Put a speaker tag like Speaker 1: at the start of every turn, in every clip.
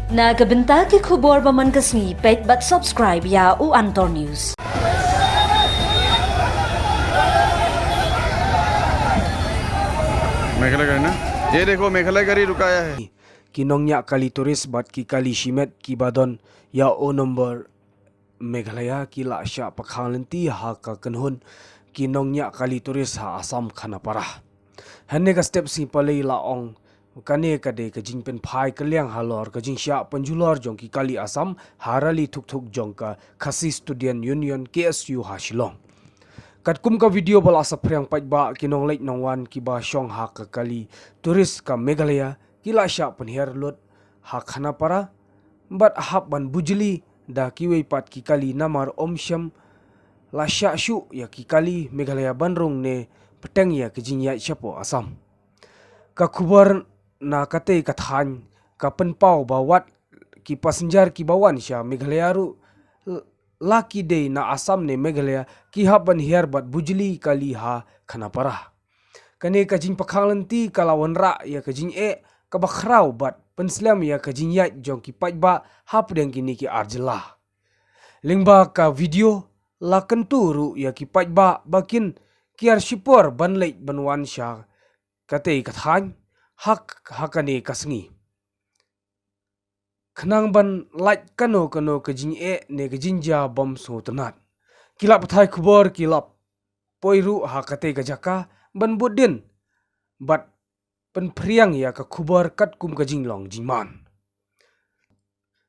Speaker 1: Nagabenta ki khubor baman kasni pet but subscribe ya u Antor News.
Speaker 2: Meghalaya गरी ना ये देखो मेघालय गरी रुकाया है
Speaker 3: kinongnya kali turis bat ki kali shimet ki badon ya o number Meghalaya ki la sha pakhalenti ha ka kanhun kinongnya kali turis ha Assam khana parah hanne ka step si palei la ong kane ka de ka jingpen phai kalyang halor ka jingsha panjulor jong ki kali Assam harali thuk thuk jong ka khasi student union KSU ha Shillong katkum ka video bala sa phrang pajba kinong leit nongwan ki ba shong ha ka kali turis ka Meghalaya kila sha panher lot ha khana para bat hab ban bujli da kiwei pat ki kali namar omsham la sha shu ya ki kali Meghalaya banrung ne peteng ya ki jingya chapo Assam ka khubar na kate kathan ka penpau bawat ki passenger ki bawan sha Meghalaya ru laki day na Assam ne Meghalaya ki haban her bat bujli kali ha khana para kane ka jing pakhalanti kalawan ra ya ka jing ka bakhrau bat penslam ya ka jing ya jong ki pajba hapdeng kini ki arjela lingba ka video la kenturu ya ki pajba bakin kiar shipor banlei banwan sha kate kathan hak hakane kasngi khnang ban light kano ka jing ne ka jinja bom so tanat kilap thai khubor kilap poiru ha kate ka jaka ban budin bat pen priang ya ka khubor kat kum ka jinglong jingman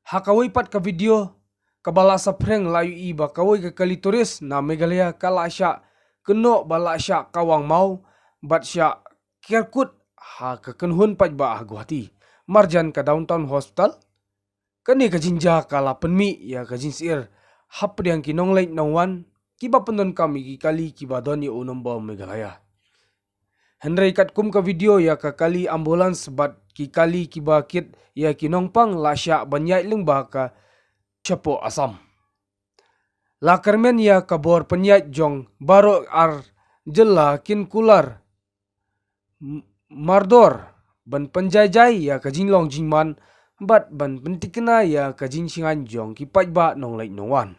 Speaker 3: ha kawai pat ka video ka bala sa phreng layu i ba kawai ka kali turis na Meghalaya kala sha keno bala sha kawang mau bat sha kirkut ha ka kanhun pat ba Guwahati marjan ka downtown hospital kani ka jinja kala penmi ya ka jinsir hapdeng ki nonglei nongwan ki ba pendon kami ki kali ki badoni unomba Meghalaya Henry kat kum ka video ya ka kali ambulans bat ki kali ki bakit ya ki nongpang lasya banyai lingba ka chapo Assam la kermen ya ka bor penyat jong baro ar jela kin kular mardor ban penjajai ya ka jinglong jingman bat ban pentikna ya ka jingsingan jong ki pajba nonglei nongwan